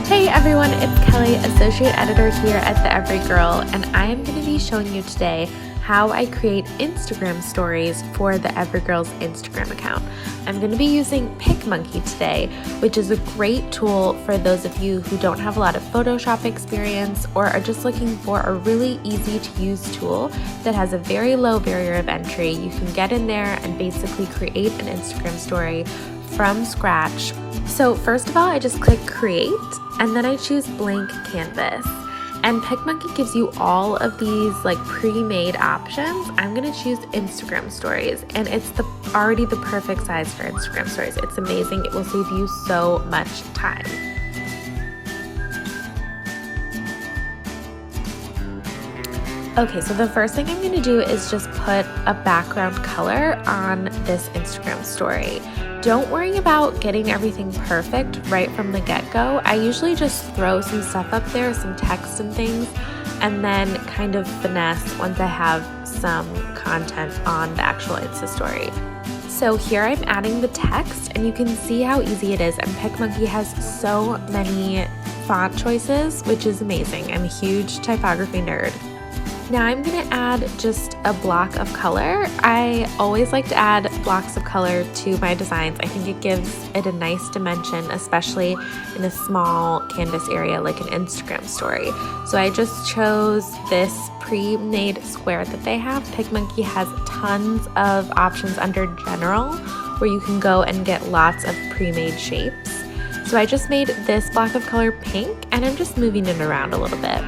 Hey everyone, it's Kelly, Associate Editor here at the Everygirl, and I am going to be showing you today how I create Instagram stories for the Everygirl's Instagram account. I'm going to be using PicMonkey today, which is a great tool for those of you who don't have a lot of Photoshop experience or are just looking for a really easy to use tool that has a very low barrier of entry. You can get in there and basically create an Instagram story from scratch. So first of all, I just click create and then I choose blank canvas. And PicMonkey gives you all of these like pre-made options. I'm gonna choose Instagram stories, and it's already the perfect size for Instagram stories. It's amazing. It will save you so much time. Okay, so the first thing I'm gonna do is just put a background color on this Instagram story. Don't worry about getting everything perfect right from the get-go. I usually just throw some stuff up there, some text and things, and then kind of finesse once I have some content on the actual Insta story. So here I'm adding the text, and you can see how easy it is, and PicMonkey has so many font choices, which is amazing. I'm a huge typography nerd. Now I'm going to add just a block of color. I always like to add blocks of color to my designs. I think it gives it a nice dimension, especially in a small canvas area like an Instagram story. So I just chose this pre-made square that they have. PicMonkey has tons of options under general where you can go and get lots of pre-made shapes. So I just made this block of color pink, and I'm just moving it around a little bit.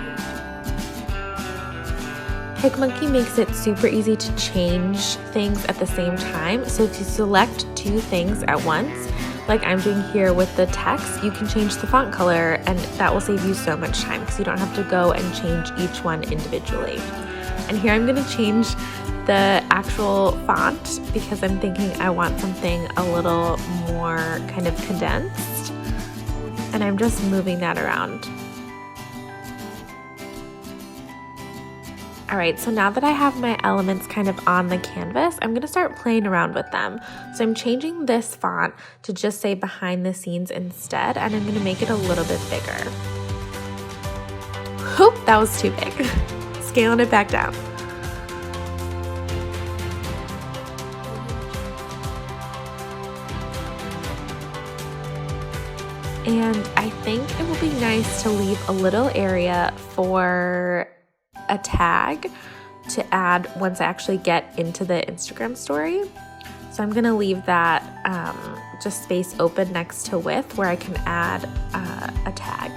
PicMonkey makes it super easy to change things at the same time. So if you select two things at once, like I'm doing here with the text, you can change the font color, and that will save you so much time because you don't have to go and change each one individually. And here I'm going to change the actual font because I'm thinking I want something a little more kind of condensed, and I'm just moving that around. All right, so now that I have my elements kind of on the canvas, I'm gonna start playing around with them. So I'm changing this font to just say behind the scenes instead, and I'm gonna make it a little bit bigger. Oop, that was too big. Scaling it back down. And I think it will be nice to leave a little area for a tag to add once I actually get into the Instagram story. So I'm gonna leave that just space open next to with where I can add a tag.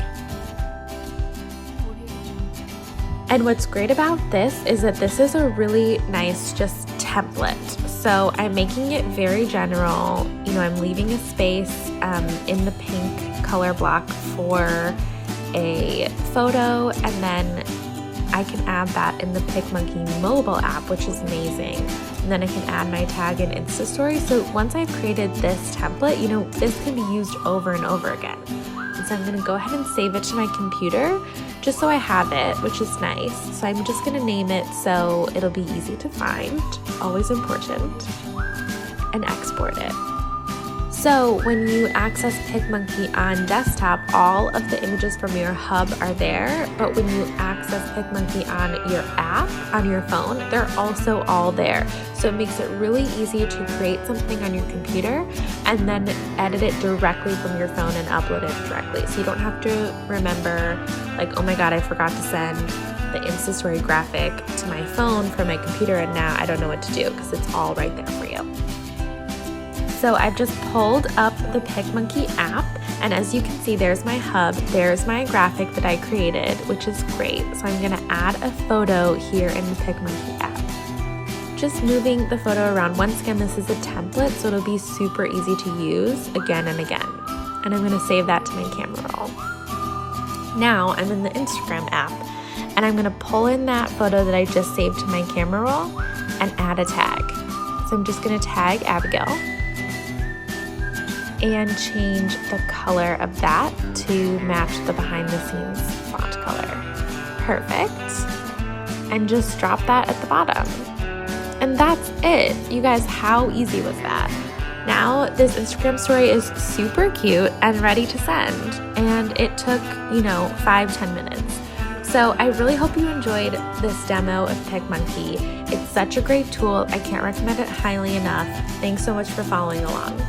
And what's great about this is that this is a really nice just template. So I'm making it very general. You know, I'm leaving a space in the pink color block for a photo, and then I can add that in the PicMonkey mobile app, which is amazing. And then I can add my tag in Insta Story. So once I've created this template, you know, this can be used over and over again. And so I'm gonna go ahead and save it to my computer just so I have it, which is nice. So I'm just gonna name it so it'll be easy to find, always important, and export it. So when you access PicMonkey on desktop, all of the images from your hub are there, but when you access PicMonkey on your app, on your phone, they're also all there. So it makes it really easy to create something on your computer and then edit it directly from your phone and upload it directly. So you don't have to remember like, oh my God, I forgot to send the Insta Story graphic to my phone from my computer and now I don't know what to do because it's all right there for you. So I've just pulled up the PicMonkey app, and as you can see, there's my hub, there's my graphic that I created, which is great. So I'm gonna add a photo here in the PicMonkey app. Just moving the photo around. Once again, this is a template, so it'll be super easy to use again and again. And I'm gonna save that to my camera roll. Now I'm in the Instagram app, and I'm gonna pull in that photo that I just saved to my camera roll and add a tag. So I'm just gonna tag Abigail and change the color of that to match the behind the scenes font color. Perfect. And just drop that at the bottom. And that's it. You guys, how easy was that? Now this Instagram story is super cute and ready to send, and it took, 5-10 minutes. So I really hope you enjoyed this demo of PicMonkey. It's such a great tool. I can't recommend it highly enough. Thanks so much for following along.